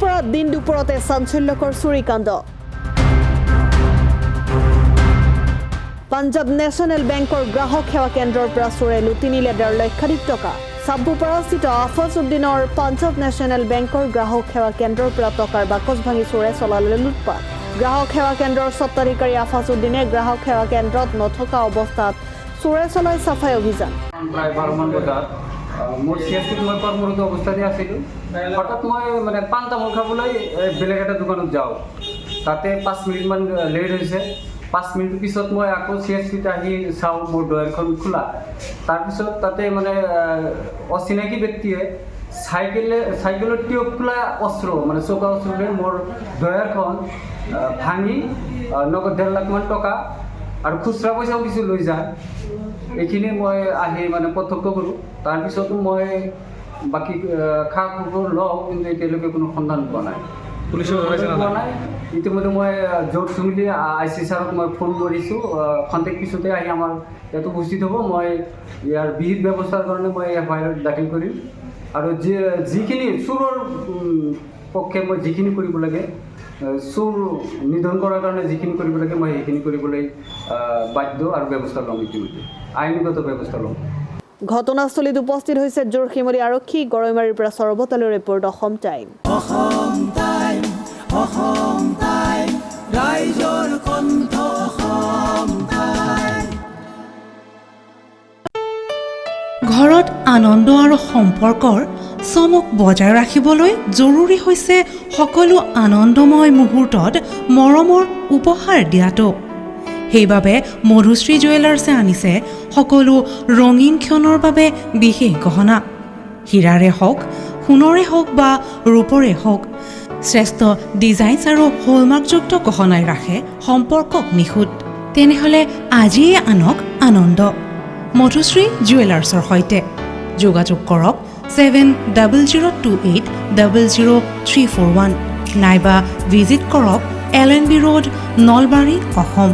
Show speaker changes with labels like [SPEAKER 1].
[SPEAKER 1] পৰা দিন দুপৰতে চাঞ্চল্যকৰ চুৰিকাণ্ড পাঞ্জাব নেশ্যনেল বেংকৰ গ্ৰাহক সেৱা কেন্দ্ৰৰ পৰা চোৰে লুটি নিলে 1.5 লক্ষাধিক টকা সাবুপাৰাস্থিত আফাজউদ্দিনৰ পাঞ্জাব নেশ্যনেল বেংকৰ গ্ৰাহক সেৱা কেন্দ্ৰৰ পৰা টকাৰ বাকচ ভাঙি চোৰে চলালে লুটপাট গ্ৰাহক সেৱা কেন্দ্ৰৰ স্বত্বাধিকাৰী আফাজউদ্দিনে গ্ৰাহক সেৱা কেন্দ্ৰত নথকা অৱস্থাত চোৰে চলাই সাফাই অভিযান
[SPEAKER 2] প্ৰায় 12 মান বজাত মোৰ চিএছপিত মই কৰ্মৰত অৱস্থাতে আছিলোঁ হঠাৎ মই মানে পাণ তামোল খাবলৈ বেলেগ এটা দোকানত যাওঁ তাতে 5 মিনিটমান লেট হৈছে 5 মিনিট পিছত মই আকৌ চিএছপিত আহি চাওঁ মোৰ ডয়াৰখন খোলা তাৰপিছত তাতে মানে অচিনাকি ব্যক্তিয়ে চাইকেলৰ টিউব খোলা অস্ত্ৰ মানে চৌকা অস্ত্ৰৰে মোৰ ডয়াৰখন ভাঙি নগদ 1.5 লাখ মান টকা আৰু খুচৰা পইচাও কিছু লৈ যায় এইখিনি মই আহি মানে প্ৰত্যক্ষ কৰোঁ তাৰপিছতো মই বাকী খা খবৰ লওঁ কিন্তু এতিয়ালৈকে কোনো সন্ধান পোৱা নাই পুলিচে পোৱা নাই ইতিমধ্যে মই জোৰ চুমিলি IC ছাৰক মই ফোন কৰিছোঁ খন্তেক পিছতে আহি আমাৰ ইয়াত উপস্থিত হ'ব মই ইয়াৰ বিহিত ব্যৱস্থাৰ কাৰণে মই FIR দাখিল কৰিম আৰু যিখিনি চোৰৰ পক্ষে মই যিখিনি কৰিব লাগে চোৰ নিধন কৰাৰ কাৰণে যিখিনি কৰিব লাগে মই সেইখিনি কৰিবলৈ বাধ্য আৰু ব্যৱস্থা ল'ম ইতিমধ্যে আইনগত ব্যৱস্থা ল'ম
[SPEAKER 1] ঘটনাস্থলীত উপস্থিত হৈছে জোৰশিমলী আৰক্ষী গৰৈমাৰীৰ পৰা সৰ্বতালৈ ৰিপৰ্ট অসম টাইম
[SPEAKER 3] ৰাইজৰ কণ্ঠ অসম টাইম
[SPEAKER 4] ঘৰত আনন্দ আৰু সম্পৰ্কৰ চমক বজাই ৰাখিবলৈ জৰুৰী হৈছে সকলো আনন্দময় মুহূৰ্তত মৰমৰ উপহাৰ দিয়াটো সেইবাবে মধুশ্ৰী জুৱেলাৰ্ছে আনিছে সকলো ৰঙীন ক্ষণৰ বাবে বিশেষ গহনা হীৰাৰে হওক সোণৰে হওক বা ৰূপৰে হওক শ্ৰেষ্ঠ ডিজাইনছ আৰু হলমাৰ্কযুক্ত গহনাই ৰাখে সম্পৰ্কক নিখুঁত তেনেহ'লে আজিয়ে আনক আনন্দ মধুশ্ৰী জুৱেলাৰ্ছৰ সৈতে যোগাযোগ কৰক 7002800341 নাইবা ভিজিট কৰক LNB ৰোড নলবাৰী অসম